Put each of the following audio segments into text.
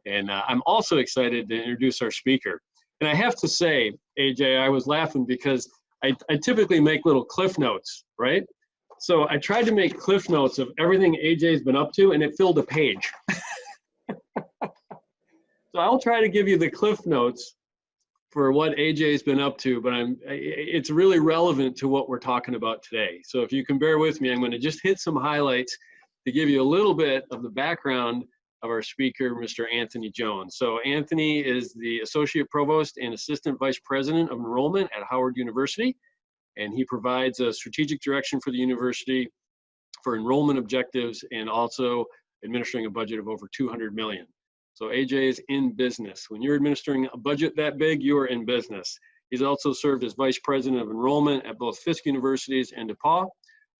And I'm also excited to introduce our speaker. And I have to say, AJ, I was laughing because I typically make little cliff notes, right? So I tried to make cliff notes of everything AJ's been up to, and it filled a page. So I'll try to give you the cliff notes for what AJ's been up to, but it's really relevant to what we're talking about today. So if you can bear with me, I'm going to just hit some highlights to give you a little bit of the background of our speaker, Mr. Anthony Jones. So Anthony is the Associate Provost and Assistant Vice President of Enrollment at Howard University, and he provides a strategic direction for the university for enrollment objectives and also administering a budget of over 200 million. So AJ is in business. When you're administering a budget that big, you are in business. He's also served as Vice President of Enrollment at both Fisk Universities and DePauw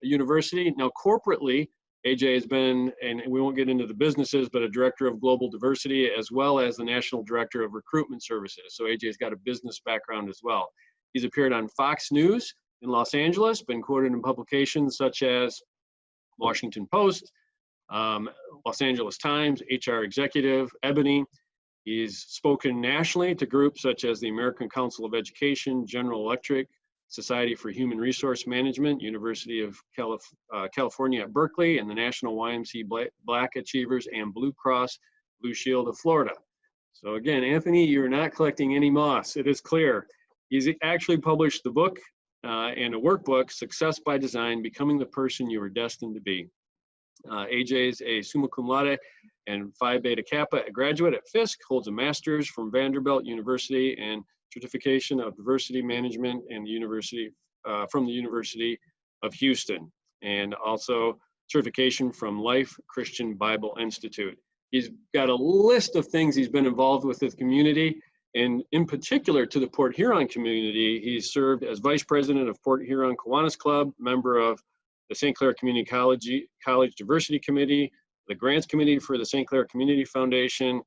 University. Now corporately, AJ has been, and we won't get into the businesses, but a Director of Global Diversity as well as the National Director of Recruitment Services. So AJ's got a business background as well. He's appeared on Fox News in Los Angeles, been quoted in publications such as Washington Post, Los Angeles Times, HR Executive, Ebony. He's spoken nationally to groups such as the American Council of Education, General Electric, Society for Human Resource Management, University of California at Berkeley, and the National YMCA Black Achievers and Blue Cross Blue Shield of Florida. So again, Anthony, you're not collecting any moss. It is clear. He's actually published the book and a workbook, Success by Design, Becoming the Person You Were Destined to Be. AJ is a summa cum laude and Phi Beta Kappa graduate at Fisk, holds a master's from Vanderbilt University and certification of diversity management and the university from the University of Houston, and also certification from Life Christian Bible Institute. He's got a list of things he's been involved with the community, and in particular to the Port Huron community. He's served as Vice President of Port Huron Kiwanis Club, member of the St. Clair Community College Diversity Committee, the Grants Committee for the St. Clair Community Foundation,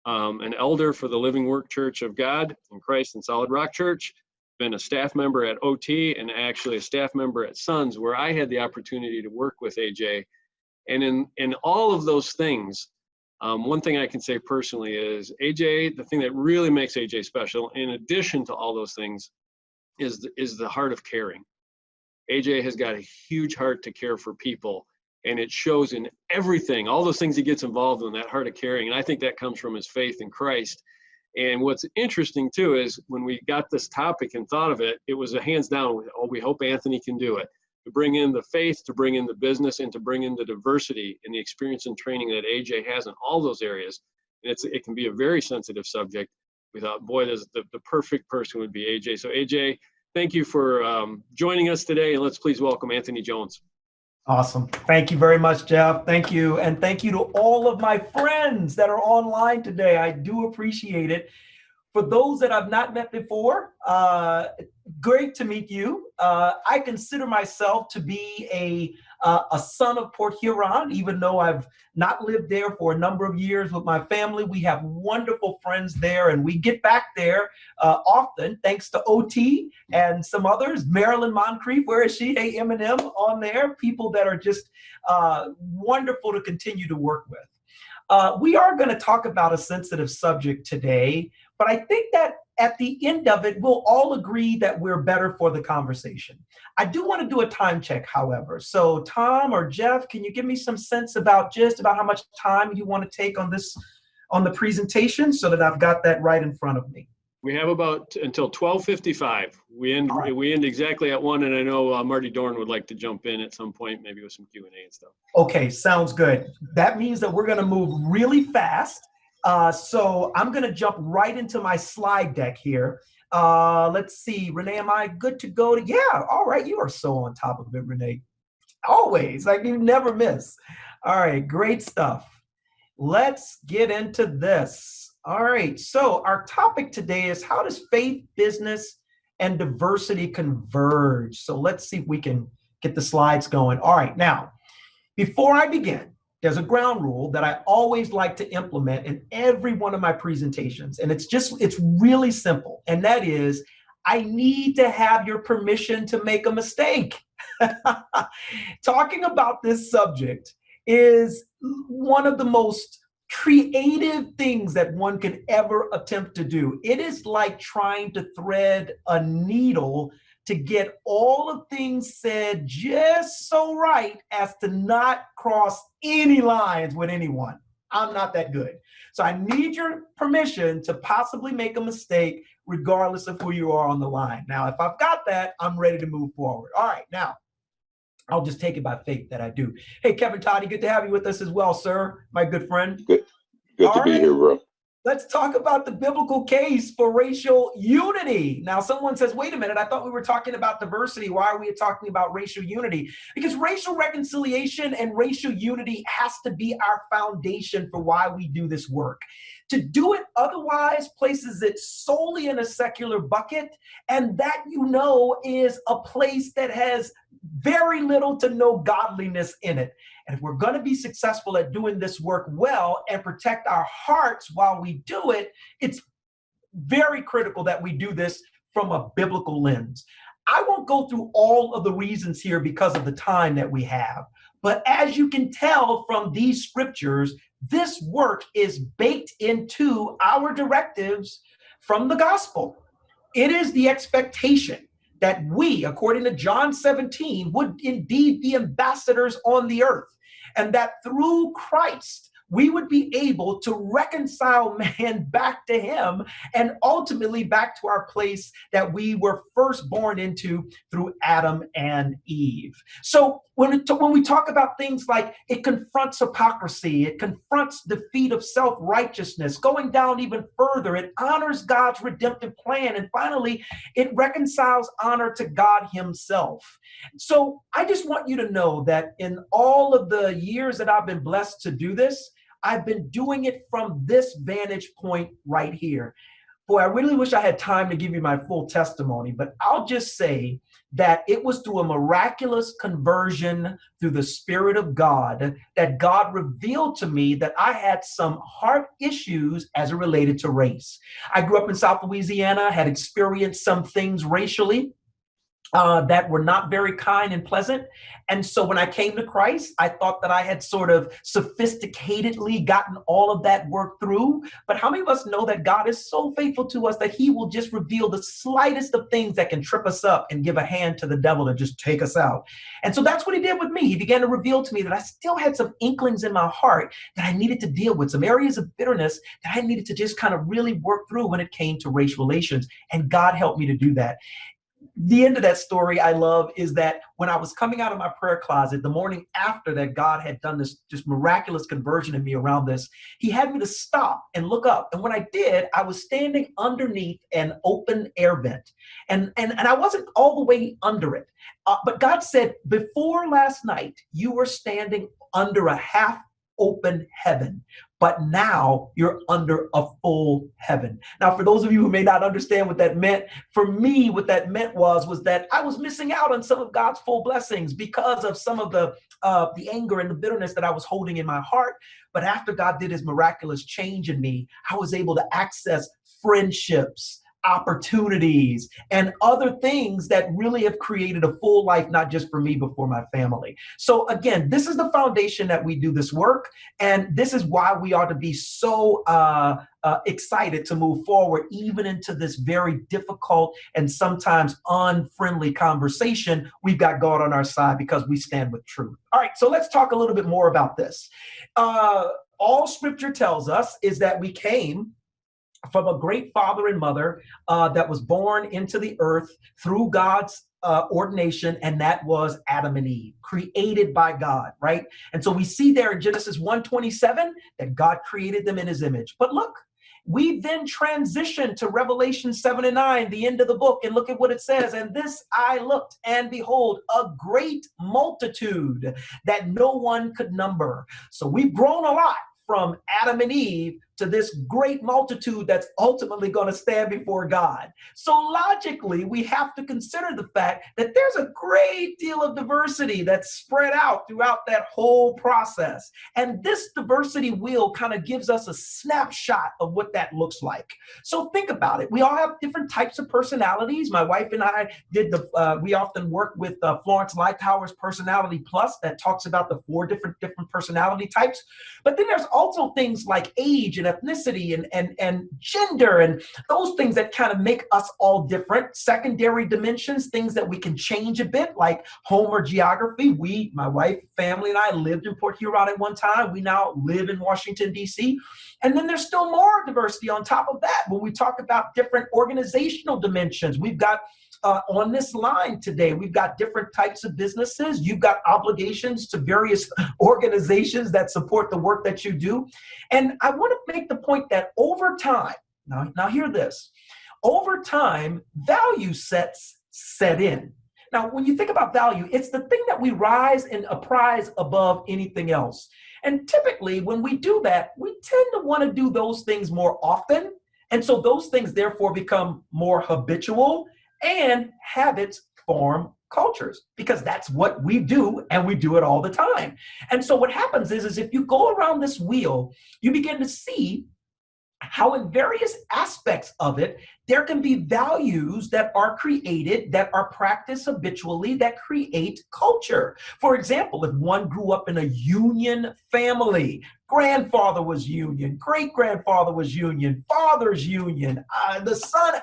an elder for the Living Work Church of God in Christ and Solid Rock Church, been a staff member at OT, and actually a staff member at Sons, where I had the opportunity to work with AJ. And in all of those things, one thing I can say personally is AJ, the thing that really makes AJ special, in addition to all those things, is the heart of caring. AJ has got a huge heart to care for people, and it shows in everything, all those things he gets involved in, that heart of caring. And I think that comes from his faith in Christ. And what's interesting too is when we got this topic and thought of it, it was a hands down, we hope Anthony can do it. To bring in the faith, to bring in the business, and to bring in the diversity and the experience and training that AJ has in all those areas. And it can be a very sensitive subject. We thought, boy, the perfect person would be AJ. So AJ, thank you for joining us today, and let's please welcome Anthony Jones. Awesome. Thank you very much, Jeff. Thank you. And thank you to all of my friends that are online today. I do appreciate it. For those that I've not met before, great to meet you. I consider myself to be a son of Port Huron, even though I've not lived there for a number of years with my family. We have wonderful friends there, and we get back there often, thanks to OT and some others. Marilyn Moncrief, where is she? Hey, Eminem on there. People that are just wonderful to continue to work with. We are going to talk about a sensitive subject today, but I think that at the end of it, we'll all agree that we're better for the conversation. I do want to do a time check, however. So Tom or Jeff, can you give me some sense about how much time you want to take on the presentation so that I've got that right in front of me? We have about until 12:55. We end exactly at 1, and I know Marty Dorn would like to jump in at some point, maybe with some Q&A and stuff. Okay, sounds good. That means that we're going to move really fast. So I'm going to jump right into my slide deck here. Let's see, Renee, am I good to go? Yeah, all right. You are so on top of it, Renee. Always, like you never miss. All right, great stuff. Let's get into this. All right, so our topic today is how does faith, business, and diversity converge? So let's see if we can get the slides going. All right, now, before I begin, there's a ground rule that I always like to implement in every one of my presentations, and it's really simple, and that is, I need to have your permission to make a mistake. Talking about this subject is one of the most creative things that one can ever attempt to do. It is like trying to thread a needle to get all of things said just so right as to not cross any lines with anyone. I'm not that good. So I need your permission to possibly make a mistake regardless of who you are on the line. Now, if I've got that, I'm ready to move forward. All right, now, I'll just take it by faith that I do. Hey, Kevin Toddy, good to have you with us as well, sir, my good friend. Good to be here, bro. Let's talk about the biblical case for racial unity. Now, someone says, wait a minute, I thought we were talking about diversity. Why are we talking about racial unity? Because racial reconciliation and racial unity has to be our foundation for why we do this work. To do it otherwise places it solely in a secular bucket, and that, you know, is a place that has very little to no godliness in it. And if we're going to be successful at doing this work well and protect our hearts while we do it, it's very critical that we do this from a biblical lens. I won't go through all of the reasons here because of the time that we have. But as you can tell from these scriptures, this work is baked into our directives from the gospel. It is the expectation that we, according to John 17, would indeed be ambassadors on the earth, and that through Christ, we would be able to reconcile man back to him and ultimately back to our place that we were first born into through Adam and Eve. So when we talk about things like it confronts hypocrisy, it confronts defeat of self-righteousness, going down even further, it honors God's redemptive plan, and finally, it reconciles honor to God himself. So I just want you to know that in all of the years that I've been blessed to do this, I've been doing it from this vantage point right here. Boy, I really wish I had time to give you my full testimony, but I'll just say that it was through a miraculous conversion through the Spirit of God that God revealed to me that I had some heart issues as it related to race. I grew up in South Louisiana, had experienced some things racially that were not very kind and pleasant. And so when I came to Christ, I thought that I had sort of sophisticatedly gotten all of that work through. But how many of us know that God is so faithful to us that he will just reveal the slightest of things that can trip us up and give a hand to the devil to just take us out? And so that's what he did with me. He began to reveal to me that I still had some inklings in my heart that I needed to deal with, some areas of bitterness that I needed to just kind of really work through when it came to race relations. And God helped me to do that. The end of that story I love is that when I was coming out of my prayer closet, the morning after that God had done this just miraculous conversion in me around this, he had me to stop and look up. And when I did, I was standing underneath an open air vent. And I wasn't all the way under it. But God said, before last night, you were standing under a half open heaven, but now you're under a full heaven. Now, for those of you who may not understand what that meant, for me, what that meant was that I was missing out on some of God's full blessings because of some of the anger and the bitterness that I was holding in my heart. But after God did his miraculous change in me, I was able to access friendships, opportunities, and other things that really have created a full life, not just for me, but for my family. So again, this is the foundation that we do this work. And this is why we ought to be so excited to move forward, even into this very difficult and sometimes unfriendly conversation. We've got God on our side because we stand with truth. All right, so let's talk a little bit more about this. All scripture tells us is that we came from a great father and mother that was born into the earth through God's ordination, and that was Adam and Eve, created by God, right? And so we see there in Genesis 1:27 that God created them in his image. But look, we then transition to Revelation 7:9, the end of the book, and look at what it says. And this I looked, and behold, a great multitude that no one could number. So we've grown a lot from Adam and Eve to this great multitude that's ultimately going to stand before God. So logically, we have to consider the fact that there's a great deal of diversity that's spread out throughout that whole process. And this diversity wheel kind of gives us a snapshot of what that looks like. So think about it. We all have different types of personalities. My wife and I we often work with Florence Lightower's Personality Plus that talks about the 4 different personality types. But then there's also things like age and ethnicity and gender and those things that kind of make us all different. Secondary dimensions, things that we can change a bit, like home or geography. My wife, family, and I lived in Port Huron at one time. We now live in Washington, D.C. And then there's still more diversity on top of that. When we talk about different organizational dimensions, we've got on this line today, we've got different types of businesses. You've got obligations to various organizations that support the work that you do. And I want to make the point that over time, now hear this, over time, value sets set in. Now, when you think about value, it's the thing that we rise and apprize above anything else. And typically, when we do that, we tend to want to do those things more often. And so those things, therefore, become more habitual, and habits form cultures because that's what we do, and we do it all the time. And so what happens is if you go around this wheel, you begin to see how in various aspects of it, there can be values that are created, that are practiced habitually, that create culture. For example, if one grew up in a union family, grandfather was union, great-grandfather was union, father's union, the son,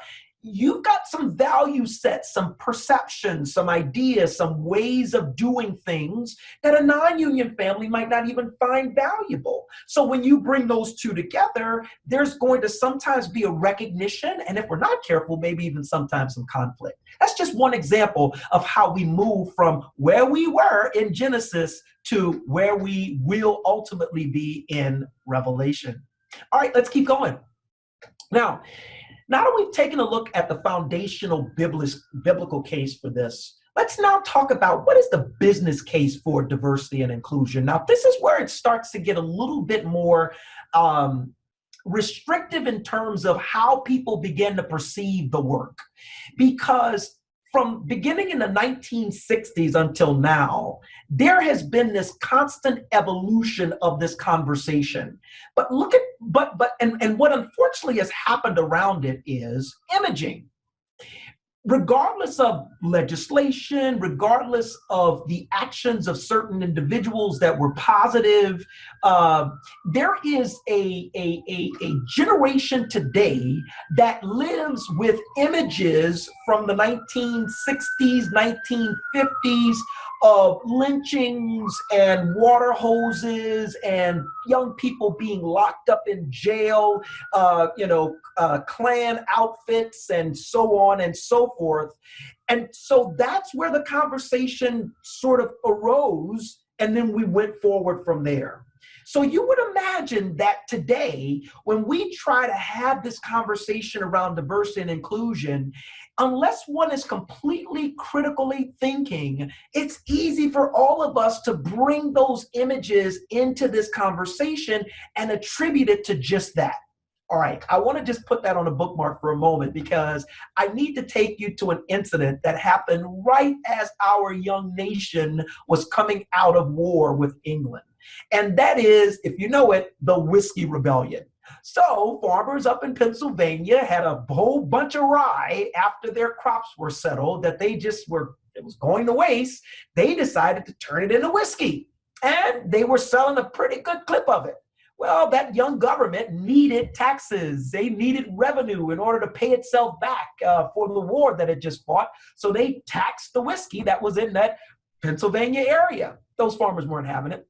you've got some value sets, some perceptions, some ideas, some ways of doing things that a non-union family might not even find valuable. So when you bring those two together, there's going to sometimes be a recognition, and if we're not careful, maybe even sometimes some conflict. That's just one example of how we move from where we were in Genesis to where we will ultimately be in Revelation. All right, let's keep going. Now that we've taken a look at the foundational biblical case for this, let's now talk about what is the business case for diversity and inclusion. Now, this is where it starts to get a little bit more restrictive in terms of how people begin to perceive the work. Because from beginning in the 1960s until now, there has been this constant evolution of this conversation. But what unfortunately has happened around it is imaging. Regardless of legislation, regardless of the actions of certain individuals that were positive, there is a generation today that lives with images from the 1960s, 1950s of lynchings and water hoses and young people being locked up in jail, Klan outfits and so on and so forth. And so that's where the conversation sort of arose, and then we went forward from there. So you would imagine that today, when we try to have this conversation around diversity and inclusion, unless one is completely critically thinking, it's easy for all of us to bring those images into this conversation and attribute it to just that. All right, I want to just put that on a bookmark for a moment because I need to take you to an incident that happened right as our young nation was coming out of war with England. And that is, if you know it, the Whiskey Rebellion. So farmers up in Pennsylvania had a whole bunch of rye after their crops were settled that it was going to waste. They decided to turn it into whiskey, and they were selling a pretty good clip of it. Well, that young government needed taxes. They needed revenue in order to pay itself back for the war that it just fought. So they taxed the whiskey that was in that Pennsylvania area. Those farmers weren't having it.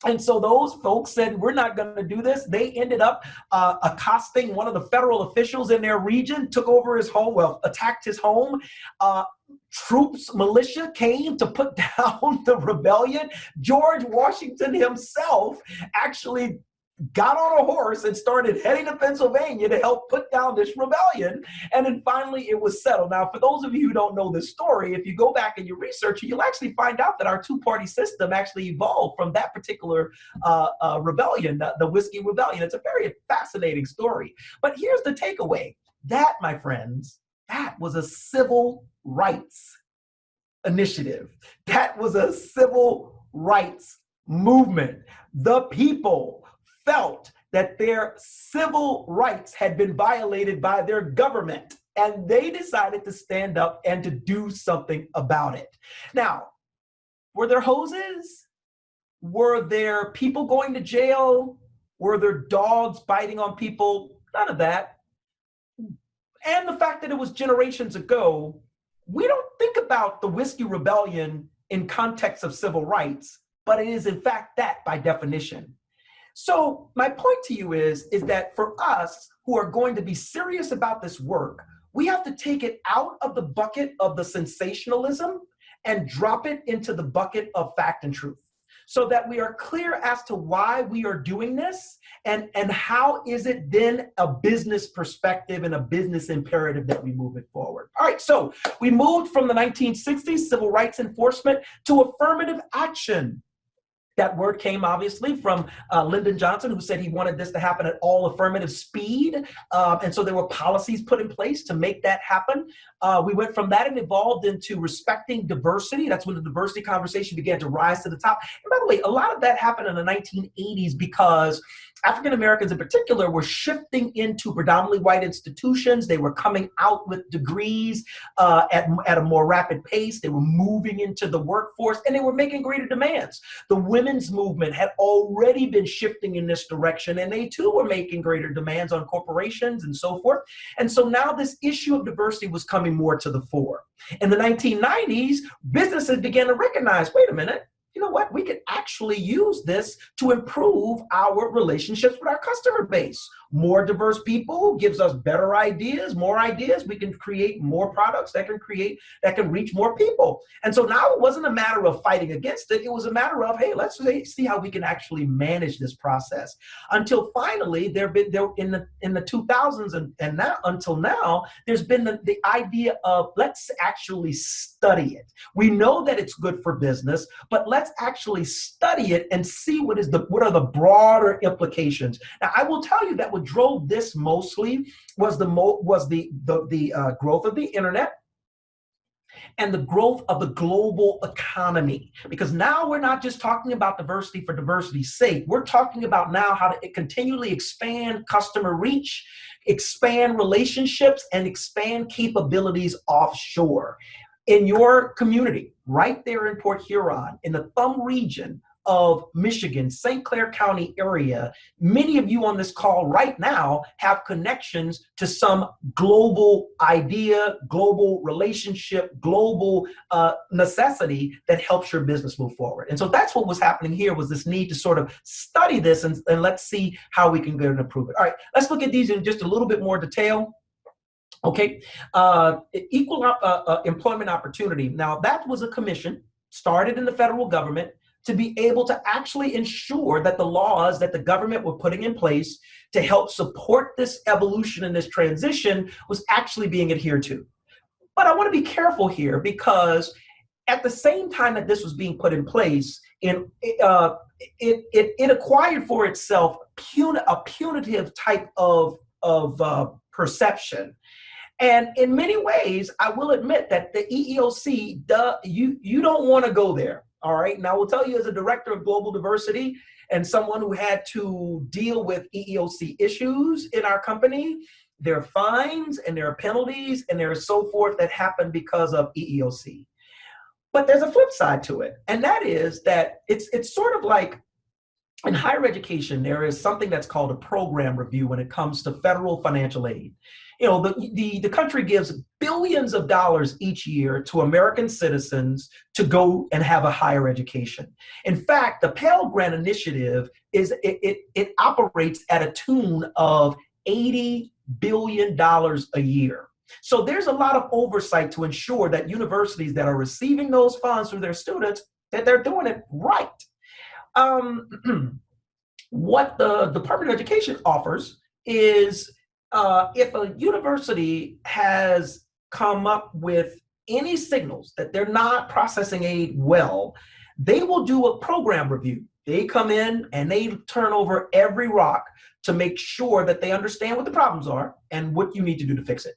And so those folks said, we're not going to do this. They ended up accosting one of the federal officials in their region, took over his home, attacked his home. Militia came to put down the rebellion. George Washington himself actually got on a horse and started heading to Pennsylvania to help put down this rebellion. And then finally it was settled. Now, for those of you who don't know this story, if you go back and you research it, you'll actually find out that our two-party system actually evolved from that particular rebellion, the Whiskey Rebellion. It's a very fascinating story. But here's the takeaway. That, my friends, that was a civil rights initiative. That was a civil rights movement. The people felt that their civil rights had been violated by their government, and they decided to stand up and to do something about it. Now, were there hoses? Were there people going to jail? Were there dogs biting on people? None of that. And the fact that it was generations ago, we don't think about the Whiskey Rebellion in context of civil rights, but it is in fact that by definition. So my point to you is that for us who are going to be serious about this work, we have to take it out of the bucket of the sensationalism and drop it into the bucket of fact and truth, so that we are clear as to why we are doing this and how is it then a business perspective and a business imperative that we move it forward. All right, so we moved from the 1960s, civil rights enforcement, to affirmative action. That word came obviously from Lyndon Johnson, who said he wanted this to happen at all affirmative speed. And so there were policies put in place to make that happen. We went from that and evolved into respecting diversity. That's when the diversity conversation began to rise to the top. And by the way, a lot of that happened in the 1980s because African Americans in particular were shifting into predominantly white institutions. They were coming out with degrees at a more rapid pace. They were moving into the workforce and they were making greater demands. The women's movement had already been shifting in this direction, and they too were making greater demands on corporations and so forth. And so now this issue of diversity was coming more to the fore. In the 1990s, businesses began to recognize, wait a minute, you know what? We could actually use this to improve our relationships with our customer base. More diverse people gives us better ideas, more ideas. We can create more products that can reach more people. And so now it wasn't a matter of fighting against it. It was a matter of, hey, let's see how we can actually manage this process. Until finally, in the 2000s and now until now, there's been the idea of let's actually study it. We know that it's good for business, but let's actually study it and see what are the broader implications. Now, I will tell you that what drove this mostly was the growth of the internet and the growth of the global economy. Because now we're not just talking about diversity for diversity's sake. We're talking about now how to continually expand customer reach, expand relationships, and expand capabilities offshore. In your community, right there in Port Huron, in the Thumb region of Michigan, St. Clair County area, many of you on this call right now have connections to some global idea, global relationship, global necessity that helps your business move forward. And so that's what was happening here, was this need to sort of study this and let's see how we can go and improve it. All right, let's look at these in just a little bit more detail. Okay, equal employment opportunity. Now, that was a commission started in the federal government to be able to actually ensure that the laws that the government were putting in place to help support this evolution and this transition was actually being adhered to. But I want to be careful here, because at the same time that this was being put in place, it acquired for itself a punitive type of perception. And in many ways, I will admit that the EEOC, you don't want to go there. All right. Now, I will tell you, as a director of global diversity and someone who had to deal with EEOC issues in our company, there are fines and there are penalties and there is so forth that happen because of EEOC. But there's a flip side to it. And that is that it's sort of like in higher education, there is something that's called a program review when it comes to federal financial aid. You know, the country gives billions of dollars each year to American citizens to go and have a higher education. In fact, the Pell Grant Initiative it operates at a tune of $80 billion a year. So there's a lot of oversight to ensure that universities that are receiving those funds from their students, that they're doing it right. what the Department of Education offers is if a university has come up with any signals that they're not processing aid well, they will do a program review. They come in and they turn over every rock to make sure that they understand what the problems are and what you need to do to fix it.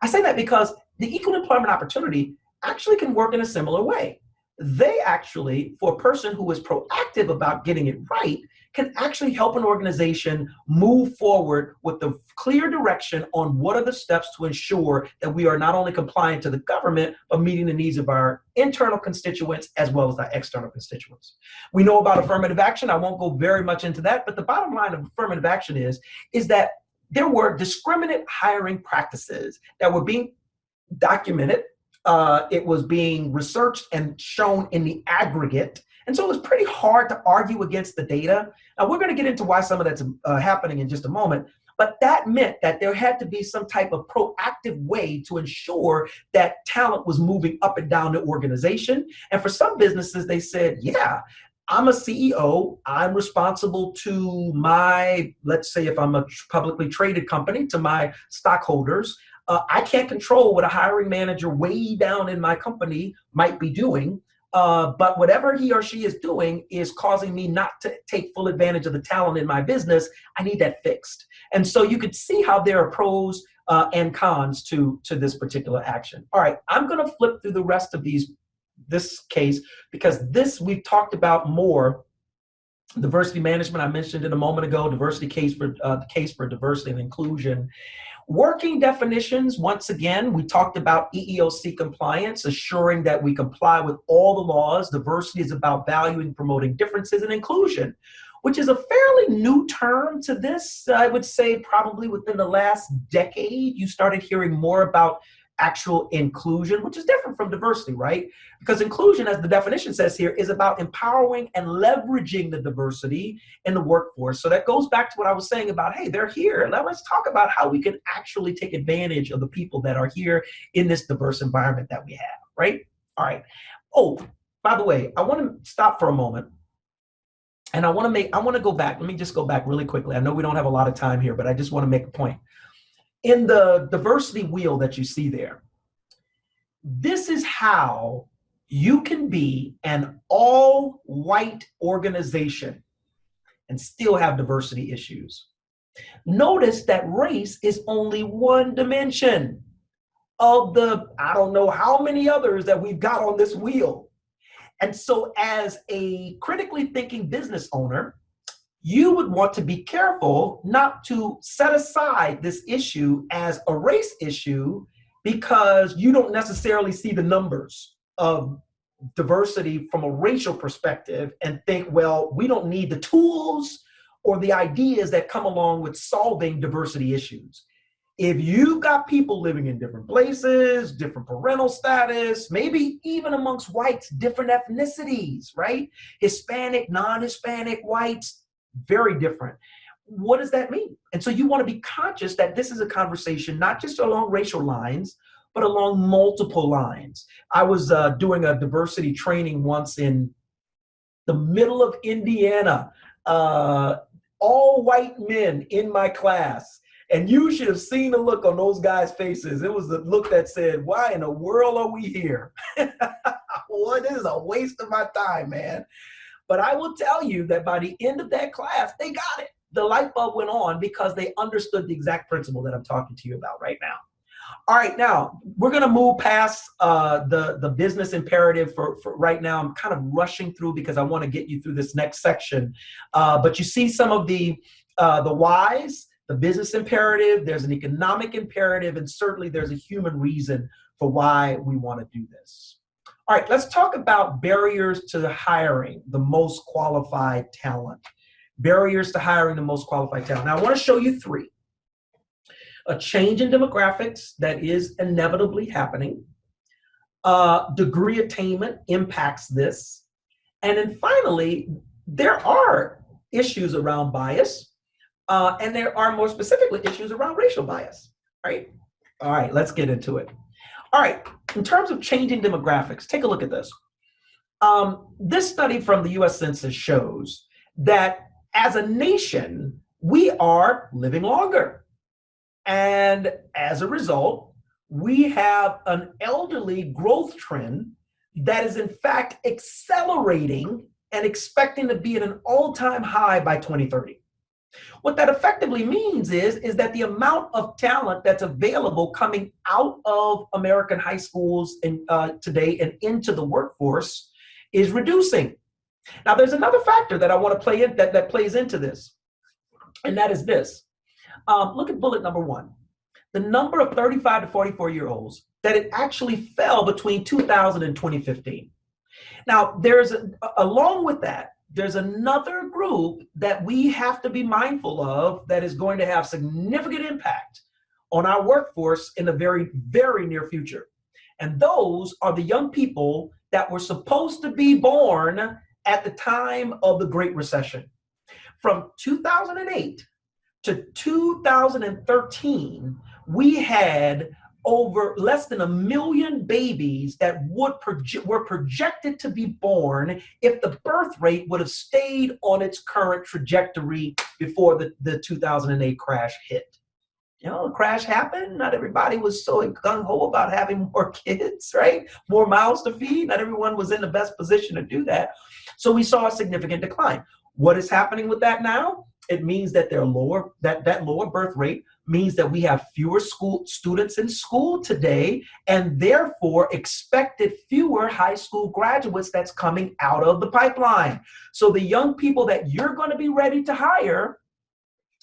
I say that because the equal employment opportunity actually can work in a similar way. They actually, for a person who is proactive about getting it right, can actually help an organization move forward with the clear direction on what are the steps to ensure that we are not only compliant to the government, but meeting the needs of our internal constituents as well as our external constituents. We know about affirmative action. I won't go very much into that, but the bottom line of affirmative action is that there were discriminate hiring practices that were being documented. It was being researched and shown in the aggregate. And so it was pretty hard to argue against the data. Now, we're going to get into why some of that's happening in just a moment. But that meant that there had to be some type of proactive way to ensure that talent was moving up and down the organization. And for some businesses, they said, yeah, I'm a CEO. I'm responsible to my, let's say if I'm a publicly traded company, to my stockholders. I can't control what a hiring manager way down in my company might be doing, but whatever he or she is doing is causing me not to take full advantage of the talent in my business. I need that fixed. And so you could see how there are pros and cons to this particular action. All right, I'm going to flip through the rest of this case because this we've talked about more. Diversity management, I mentioned it a moment ago, diversity case for the case for diversity and inclusion. Working definitions, once again, we talked about EEOC compliance, assuring that we comply with all the laws. Diversity is about valuing, promoting differences, and inclusion, which is a fairly new term to this. I would say probably within the last decade, you started hearing more about actual inclusion, which is different from diversity, right? Because inclusion, as the definition says here, is about empowering and leveraging the diversity in the workforce. So that goes back to what I was saying about, hey, they're here. Let's talk about how we can actually take advantage of the people that are here in this diverse environment that we have, right? All right. Oh, by the way, I want to stop for a moment. And I want to go back. Let me just go back really quickly. I know we don't have a lot of time here, but I just want to make a point. In the diversity wheel that you see there, this is how you can be an all-white organization and still have diversity issues. Notice that race is only one dimension of the, I don't know how many others that we've got on this wheel. And so as a critically thinking business owner, you would want to be careful not to set aside this issue as a race issue because you don't necessarily see the numbers of diversity from a racial perspective and think, well, we don't need the tools or the ideas that come along with solving diversity issues. If you've got people living in different places, different parental status, maybe even amongst whites, different ethnicities, right? Hispanic, non-Hispanic, whites, very different. What does that mean? And so you want to be conscious that this is a conversation, not just along racial lines, but along multiple lines. I was doing a diversity training once in the middle of Indiana, all white men in my class. And you should have seen the look on those guys' faces. It was the look that said, why in the world are we here? Well, this is a waste of my time, man. But I will tell you that by the end of that class, they got it. The light bulb went on because they understood the exact principle that I'm talking to you about right now. All right, now we're going to move past the business imperative for right now. I'm kind of rushing through because I want to get you through this next section. But you see some of the whys, the business imperative, there's an economic imperative, and certainly there's a human reason for why we want to do this. All right, let's talk about barriers to hiring the most qualified talent. Barriers to hiring the most qualified talent. Now, I want to show you three. A change in demographics that is inevitably happening. Degree attainment impacts this. And then finally, there are issues around bias, and there are more specifically issues around racial bias, right? All right, let's get into it. All right, in terms of changing demographics, take a look at this. This study from the US Census shows that as a nation, we are living longer. And as a result, we have an elderly growth trend that is in fact accelerating and expecting to be at an all-time high by 2030. What that effectively means is that the amount of talent that's available coming out of American high schools today and into the workforce is reducing. Now, there's another factor that I want to play in that plays into this, and that is this. Look at bullet number 1. The number of 35 to 44-year-olds, that it actually fell between 2000 and 2015. Now, along with that, there's another group that we have to be mindful of that is going to have significant impact on our workforce in the very, very near future. And those are the young people that were supposed to be born at the time of the Great Recession. From 2008 to 2013, we had over less than 1 million babies that were projected to be born if the birth rate would have stayed on its current trajectory before the 2008 crash hit. You know, the crash happened. Not everybody was so gung-ho about having more kids, right? More mouths to feed. Not everyone was in the best position to do that. So we saw a significant decline. What is happening with that now? It means that that lower birth rate means that we have fewer students in school today, and therefore expected fewer high school graduates that's coming out of the pipeline. So the young people that you're going to be ready to hire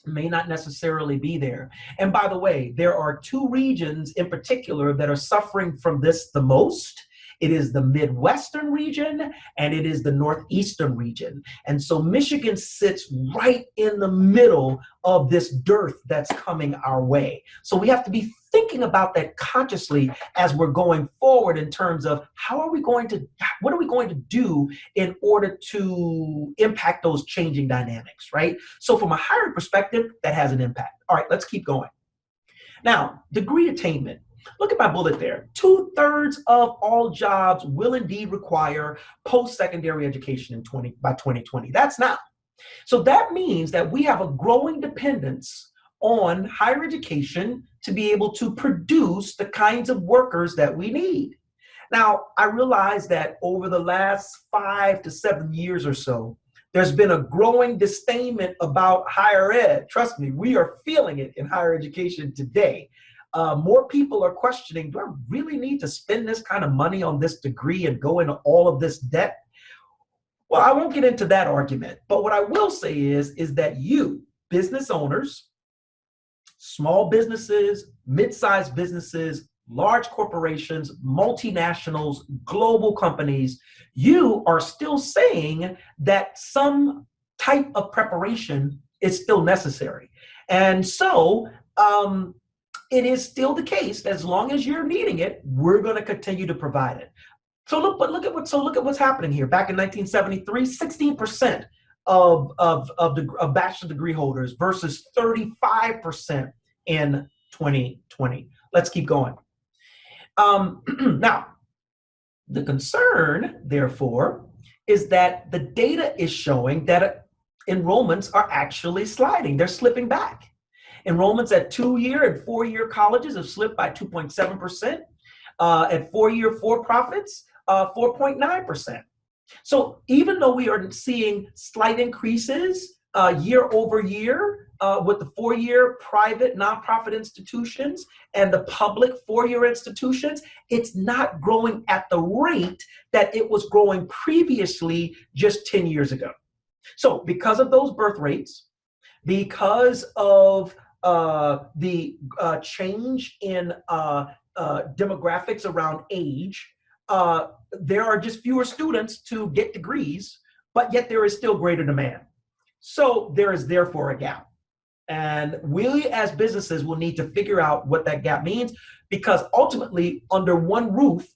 may not necessarily be there. And by the way, there are 2 regions in particular that are suffering from this the most. It is the Midwestern region and it is the Northeastern region. And so Michigan sits right in the middle of this dearth that's coming our way. So we have to be thinking about that consciously as we're going forward in terms of what are we going to do in order to impact those changing dynamics, right? So from a hiring perspective, that has an impact. All right, let's keep going. Now, degree attainment. Look at my bullet there. 2/3 of all jobs will indeed require post-secondary education by 2020. That's now. So that means that we have a growing dependence on higher education to be able to produce the kinds of workers that we need. Now, I realize that over the last 5 to 7 years or so, there's been a growing disdainment about higher ed. Trust me, we are feeling it in higher education today. More people are questioning, do I really need to spend this kind of money on this degree and go into all of this debt? Well, I won't get into that argument, but what I will say is that you, business owners, small businesses, mid-sized businesses, large corporations, multinationals, global companies, you are still saying that some type of preparation is still necessary. And so, it is still the case that as long as you're needing it, we're going to continue to provide it. So look at what's happening here. Back in 1973, 16% of bachelor degree holders versus 35% in 2020. Let's keep going. Now, the concern, therefore, is that the data is showing that enrollments are actually sliding. They're slipping back. Enrollments at 2-year and 4-year colleges have slipped by 2.7%. At 4-year for-profits, 4.9%. So even though we are seeing slight increases year over year with the 4-year private nonprofit institutions and the public 4-year institutions, it's not growing at the rate that it was growing previously just 10 years ago. So because of those birth rates, because of the change in demographics around age, there are just fewer students to get degrees, but yet there is still greater demand. So there is therefore a gap. And we as businesses will need to figure out what that gap means, because ultimately under one roof,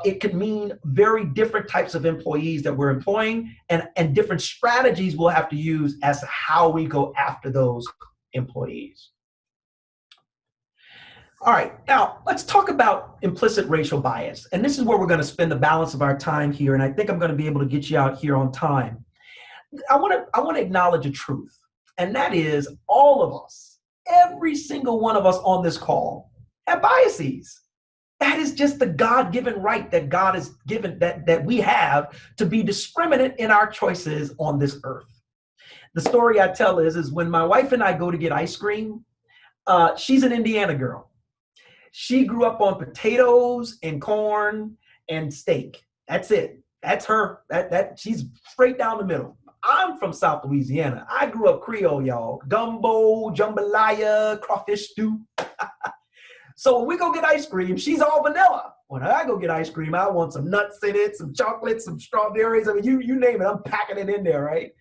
it could mean very different types of employees that we're employing, and different strategies we'll have to use as to how we go after those employees. All right, now let's talk about implicit racial bias. And this is where we're going to spend the balance of our time here. And I think I'm going to be able to get you out here on time. I want to acknowledge a truth, and that is all of us, every single one of us on this call, have biases. That is just the God-given right that God has given, that we have to be discriminate in our choices on this earth. The story I tell is when my wife and I go to get ice cream, she's an Indiana girl. She grew up on potatoes and corn and steak. That's it. That's her. That she's straight down the middle. I'm from South Louisiana. I grew up Creole, y'all. Gumbo, jambalaya, crawfish stew. So when we go get ice cream, she's all vanilla. When I go get ice cream, I want some nuts in it, some chocolate, some strawberries. I mean, you name it, I'm packing it in there, right?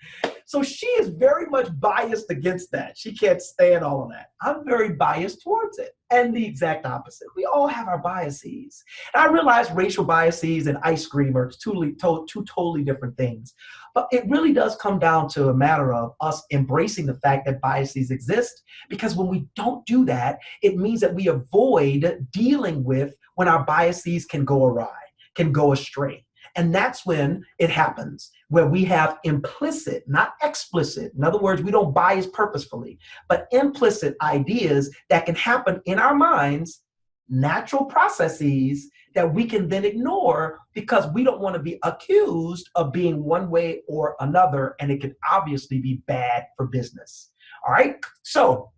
So she is very much biased against that. She can't stand all of that. I'm very biased towards it. And the exact opposite. We all have our biases. And I realize racial biases and ice cream are two totally different things. But it really does come down to a matter of us embracing the fact that biases exist. Because when we don't do that, it means that we avoid dealing with when our biases can go awry, can go astray. And that's when it happens, where we have implicit, not explicit. In other words, we don't bias purposefully, but implicit ideas that can happen in our minds, natural processes that we can then ignore because we don't want to be accused of being one way or another. And it can obviously be bad for business. All right. So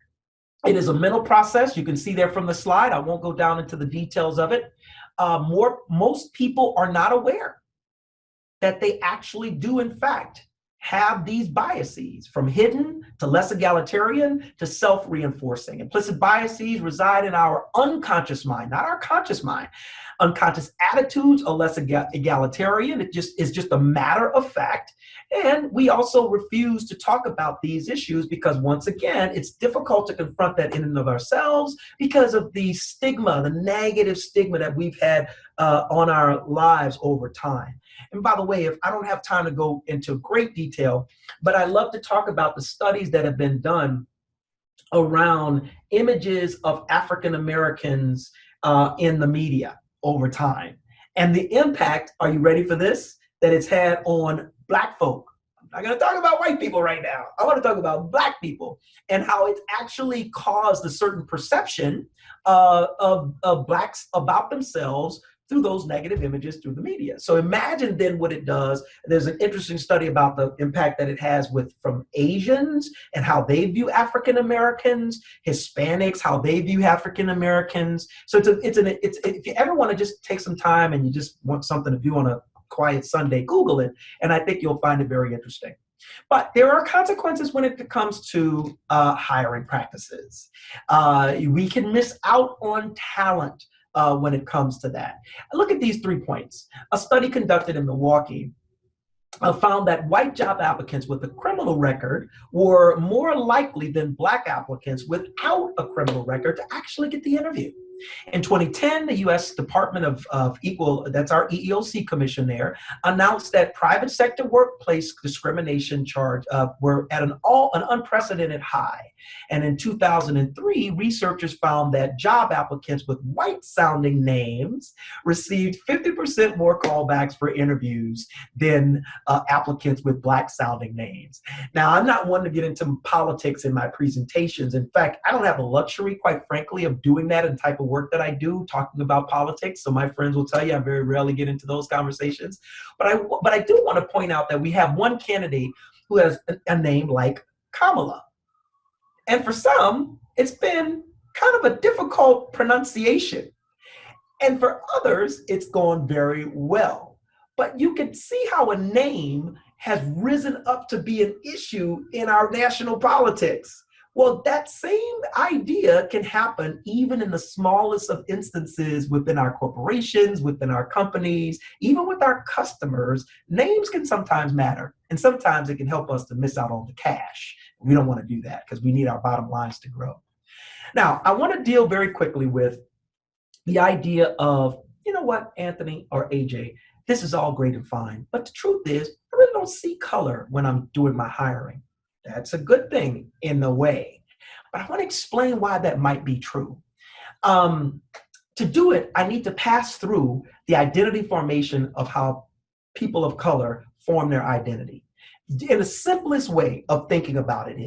it is a mental process. You can see there from the slide. I won't go down into the details of it. Most people are not aware that they actually do, in fact, have these biases, from hidden to less egalitarian to self-reinforcing. Implicit biases reside in our unconscious mind, not our conscious mind. Unconscious attitudes are less egalitarian. It is just a matter of fact. And we also refuse to talk about these issues because, once again, it's difficult to confront that in and of ourselves because of the stigma, the negative stigma that we've had on our lives over time. And by the way, if I don't have time to go into great detail, but I love to talk about the studies that have been done around images of African Americans in the media over time. And the impact, are you ready for this, that it's had on Black folk. I'm not going to talk about white people right now. I want to talk about Black people and how it's actually caused a certain perception of Blacks about themselves through those negative images through the media. So imagine then what it does. There's an interesting study about the impact that it has from Asians and how they view African Americans, Hispanics, how they view African Americans. So if you ever want to just take some time and you just want something to do on a quiet Sunday, Google it, and I think you'll find it very interesting. But there are consequences when it comes to hiring practices. We can miss out on talent when it comes to that. Look at these 3 points. A study conducted in Milwaukee found that white job applicants with a criminal record were more likely than Black applicants without a criminal record to actually get the interview. In 2010, the U.S. Department of that's our EEOC commission there, announced that private sector workplace discrimination charge were at an unprecedented high. And in 2003, researchers found that job applicants with white-sounding names received 50% more callbacks for interviews than applicants with Black-sounding names. Now, I'm not one to get into politics in my presentations. In fact, I don't have the luxury, quite frankly, of doing that in the type of work that I do, talking about politics. So my friends will tell you I very rarely get into those conversations. But I do want to point out that we have one candidate who has a name like Kamala. And for some, it's been kind of a difficult pronunciation. And for others, it's gone very well. But you can see how a name has risen up to be an issue in our national politics. Well, that same idea can happen even in the smallest of instances within our corporations, within our companies, even with our customers. Names can sometimes matter, and sometimes it can help us to miss out on the cash. We don't want to do that because we need our bottom lines to grow. Now, I want to deal very quickly with the idea of, you know what, Anthony or AJ, this is all great and fine, but the truth is, I really don't see color when I'm doing my hiring. That's a good thing in a way, but I want to explain why that might be true. To do it, I need to pass through the identity formation of how people of color form their identity. In the simplest way of thinking about it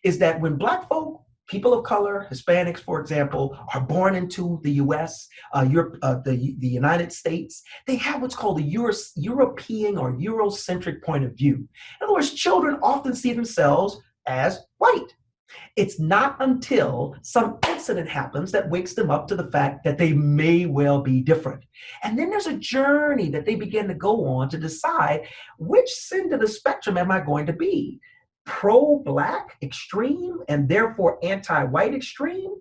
is that when Black folk, people of color, Hispanics, for example, are born into the U.S., the United States, they have what's called a European or Eurocentric point of view. In other words, children often see themselves as white. It's not until some incident happens that wakes them up to the fact that they may well be different. And then there's a journey that they begin to go on to decide which end of the spectrum am I going to be? Pro-Black extreme and therefore anti-white extreme,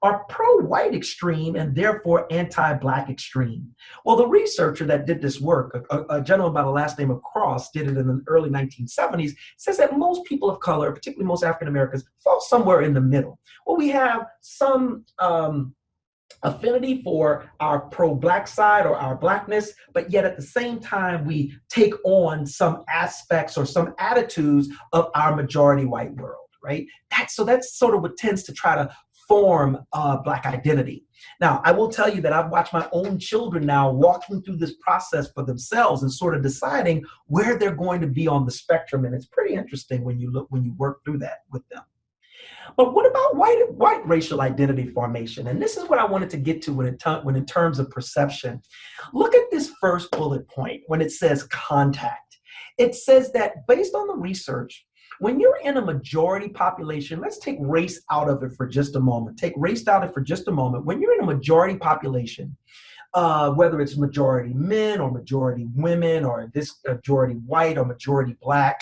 or pro-white extreme and therefore anti-Black extreme? Well, the researcher that did this work, a gentleman by the last name of Cross, did it in the early 1970s, says that most people of color, particularly most African Americans, fall somewhere in the middle. Well, we have some affinity for our pro-Black side or our Blackness, but yet at the same time, we take on some aspects or some attitudes of our majority white world, right? That's sort of what tends to try to form Black identity. Now, I will tell you that I've watched my own children now walking through this process for themselves and sort of deciding where they're going to be on the spectrum. And it's pretty interesting when you work through that with them. But what about white racial identity formation? And this is what I wanted to get to when in terms of perception. Look at this first bullet point when it says contact. It says that based on the research, when you're in a majority population, let's take race out of it for just a moment. When you're in a majority population, whether it's majority men or majority women or this majority white or majority Black,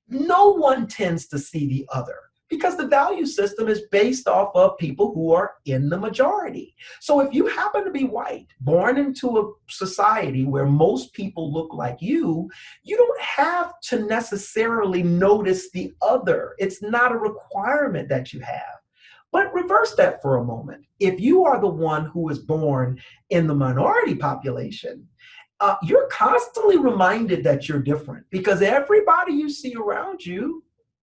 no one tends to see the other, because the value system is based off of people who are in the majority. So if you happen to be white, born into a society where most people look like you don't have to necessarily notice the other. It's not a requirement that you have. But reverse that for a moment. If you are the one who is born in the minority population, you're constantly reminded that you're different, because everybody you see around you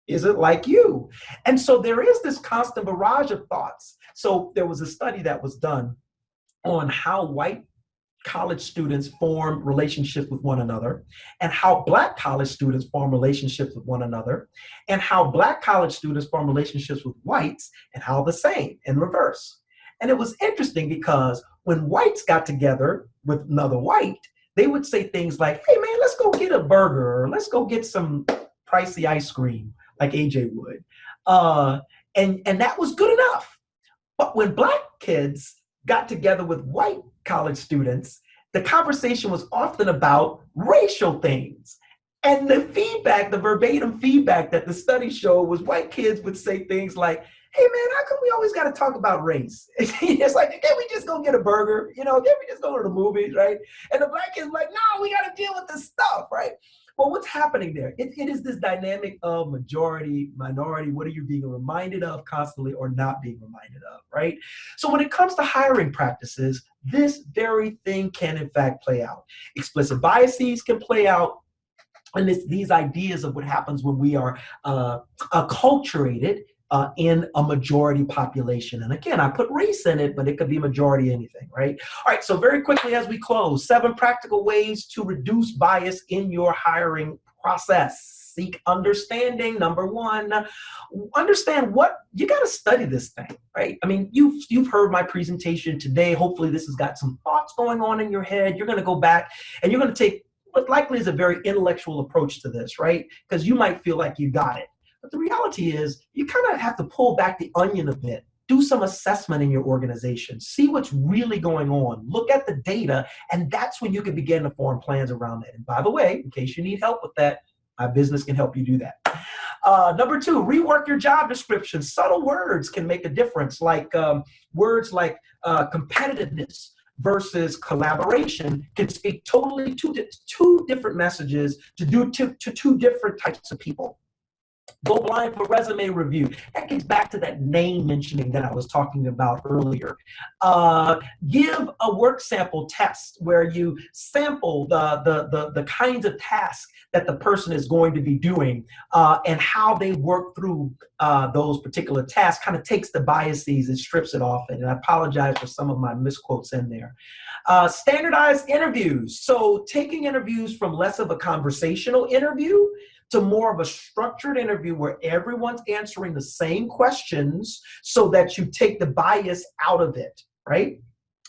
isn't like you. And so there is this constant barrage of thoughts. So there was a study that was done on how white college students form relationships with one another, and how Black college students form relationships with one another, and how Black college students form relationships with whites, and how the same in reverse. And it was interesting because when whites got together with another white, they would say things like, hey man, let's go get a burger, or let's go get some pricey ice cream, like AJ would. And that was good enough. But when Black kids got together with white college students, the conversation was often about racial things. And the verbatim feedback that the study showed was white kids would say things like, hey man, how come we always got to talk about race? It's like, can't we just go get a burger? Can't we just go to the movies, right? And the Black kids like, no, we got to deal with this stuff, right? Well, what's happening there? It is this dynamic of majority, minority. What are you being reminded of constantly or not being reminded of, right? So when it comes to hiring practices, this very thing can in fact play out. Explicit biases can play out. And these ideas of what happens when we are acculturated in a majority population. And again, I put race in it, but it could be majority anything, right? All right, so very quickly as we close, 7 practical ways to reduce bias in your hiring process. Seek understanding. Number 1, understand what, you got to study this thing, right? I mean, you've heard my presentation today. Hopefully this has got some thoughts going on in your head. You're going to go back and you're going to take what likely is a very intellectual approach to this, right? Because you might feel like you got it. But the reality is you kind of have to pull back the onion a bit, do some assessment in your organization, see what's really going on, look at the data, and that's when you can begin to form plans around it. And by the way, in case you need help with that, my business can help you do that. Number 2, rework your job description. Subtle words can make a difference, like words like competitiveness versus collaboration can speak totally two different messages to two different types of people. Go blind for resume review. That gets back to that name mentioning that I was talking about earlier. Give a work sample test where you sample the kinds of tasks that the person is going to be doing and how they work through those particular tasks. Kind of takes the biases and strips it off. And I apologize for some of my misquotes in there. Standardized interviews. So taking interviews from less of a conversational interview to more of a structured interview where everyone's answering the same questions so that you take the bias out of it, right?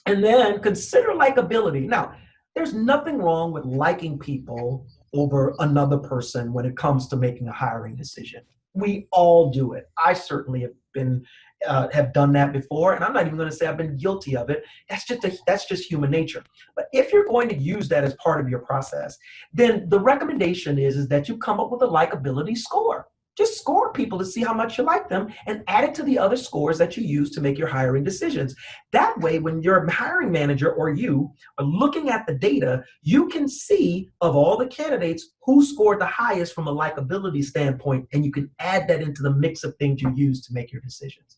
And then consider likability. Now, there's nothing wrong with liking people over another person when it comes to making a hiring decision. We all do it. I certainly have done that before, and I'm not even going to say I've been guilty of it. That's just human nature. But if you're going to use that as part of your process, then the recommendation is that you come up with a likability score. Just score people to see how much you like them and add it to the other scores that you use to make your hiring decisions. That way, when your hiring manager or you are looking at the data, you can see of all the candidates who scored the highest from a likability standpoint, and you can add that into the mix of things you use to make your decisions.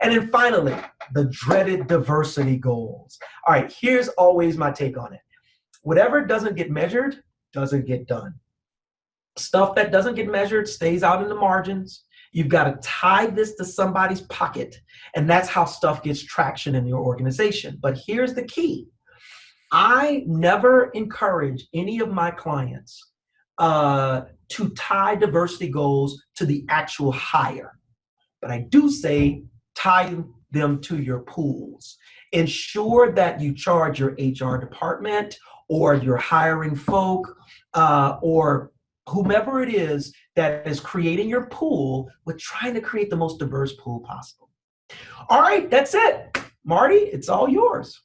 And then finally, the dreaded diversity goals. All right, here's always my take on it. Whatever doesn't get measured doesn't get done. Stuff that doesn't get measured stays out in the margins. You've got to tie this to somebody's pocket, and that's how stuff gets traction in your organization. But here's the key. I never encourage any of my clients to tie diversity goals to the actual hire. But I do say tie them to your pools. Ensure that you charge your HR department or your hiring folk or whomever it is that is creating your pool with trying to create the most diverse pool possible. All right, that's it. Marty, it's all yours.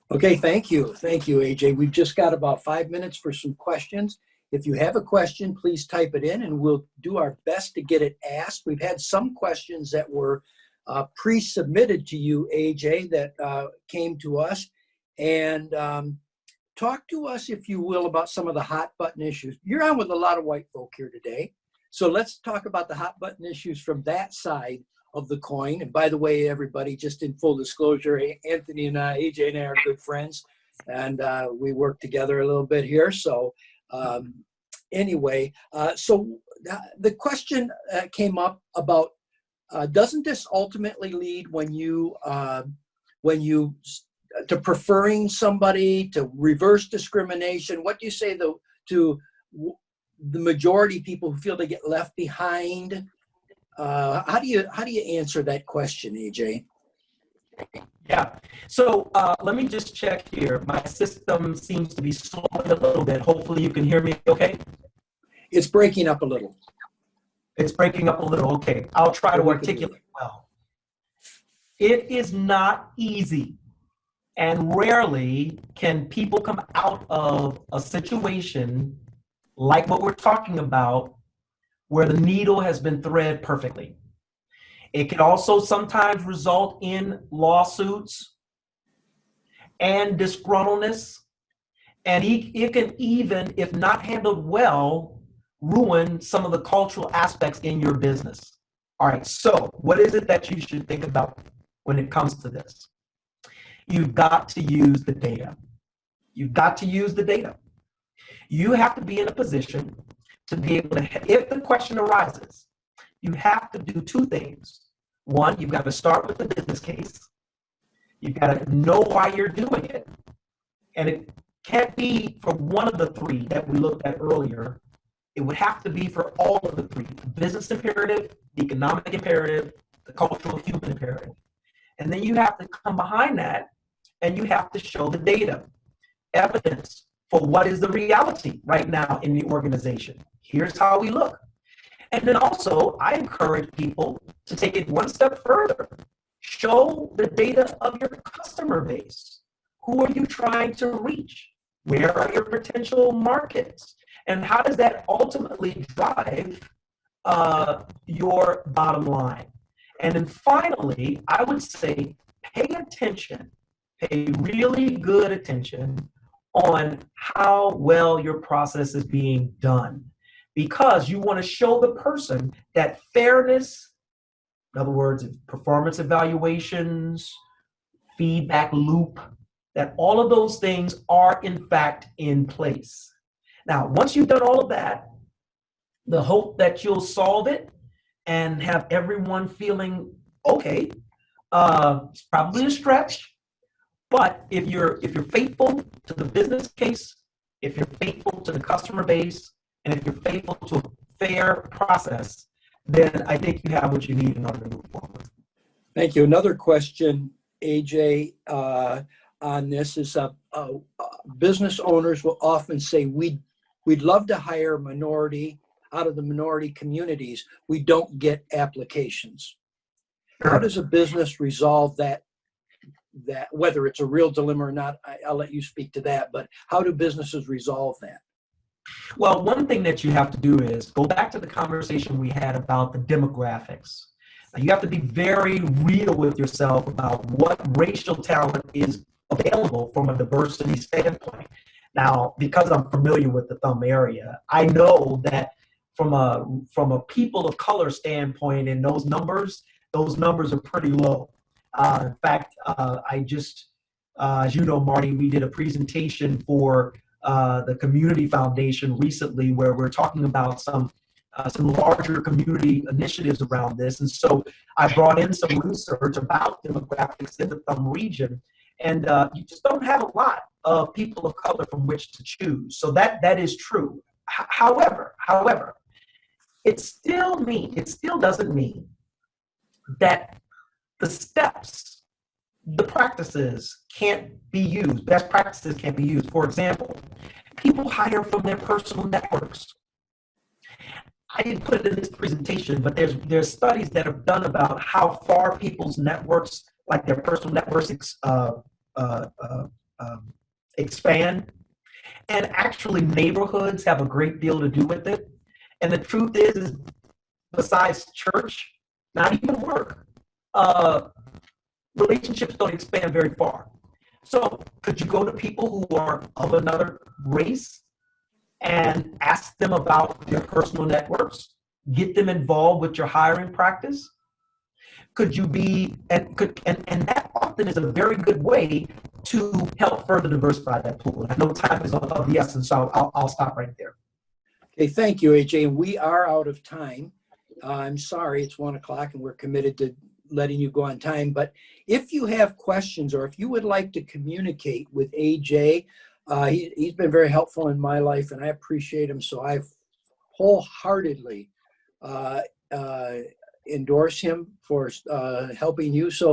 Okay, thank you. Thank you, AJ. We've just got about 5 minutes for some questions. If you have a question, please type it in and we'll do our best to get it asked. We've had some questions that were pre-submitted to you, AJ, that came to us. And talk to us, if you will, about some of the hot button issues. You're on with a lot of white folk here today. So let's talk about the hot button issues from that side of the coin. And by the way, everybody, just in full disclosure, Anthony and AJ and I are good friends. And we work together a little bit here. So anyway, so the question came up about, doesn't this ultimately lead when you to preferring somebody, to reverse discrimination? What do you say to the majority people who feel they get left behind? How do you answer that question, AJ? Yeah. So let me just check here. My system seems to be slowing a little bit. Hopefully you can hear me okay. It's breaking up a little. It's breaking up a little. Okay. I'll try to articulate well. It is not easy. And rarely can people come out of a situation like what we're talking about where the needle has been thread perfectly. It can also sometimes result in lawsuits and disgruntledness. And it can even, if not handled well, ruin some of the cultural aspects in your business. All right, so what is it that you should think about when it comes to this? You've got to use the data. You've got to use the data. You have to be in a position to be able to, if the question arises, you have to do two things. One, you've got to start with the business case. You've got to know why you're doing it. And it can't be for one of the three that we looked at earlier. It would have to be for all of the three: the business imperative, the economic imperative, the cultural human imperative. And then you have to come behind that and you have to show the data, evidence for what is the reality right now in the organization. Here's how we look. And then also, I encourage people to take it one step further. Show the data of your customer base. Who are you trying to reach? Where are your potential markets? And how does that ultimately drive your bottom line? And then finally, I would say pay attention, pay really good attention on how well your process is being done. Because you want to show the person that fairness, in other words, performance evaluations, feedback loop, that all of those things are in fact in place. Now, once you've done all of that, the hope that you'll solve it and have everyone feeling okay, it's probably a stretch, But if you're faithful to the business case, if you're faithful to the customer base, and if you're faithful to a fair process, then I think you have what you need in order to move forward. Thank you. Another question, AJ, on this is business owners will often say, we'd love to hire minority out of the minority communities. We don't get applications. How does a business resolve that whether it's a real dilemma or not? I'll let you speak to that, but how do businesses resolve that? Well, one thing that you have to do is go back to the conversation we had about the demographics. Now, you have to be very real with yourself about what racial talent is available from a diversity standpoint. Now, because I'm familiar with the Thumb area, I know that from a people of color standpoint, and those numbers are pretty low. In fact, I just, as you know, Marty, we did a presentation for the Community Foundation recently where we're talking about some larger community initiatives around this. And so I brought in some research about demographics in the Thumb region, and you just don't have a lot of people of color from which to choose. So that is true. However, it still doesn't mean that the steps, the practices can't be used. Best practices can't be used. For example, people hire from their personal networks. I didn't put it in this presentation, but there's studies that have done about how far people's networks, like their personal networks, expand. And actually, neighborhoods have a great deal to do with it. And the truth is besides church, not even work, relationships don't expand very far. So could you go to people who are of another race and ask them about their personal networks, get them involved with your hiring practice? Could you be, and that often is a very good way to help further diversify that pool. I know time is of the essence, so I'll stop right there. Okay, thank you, AJ. We are out of time. I'm sorry, it's 1 o'clock and we're committed to letting you go on time. But if you have questions or if you would like to communicate with AJ, he's been very helpful in my life and I appreciate him. So I wholeheartedly endorse him for helping you. So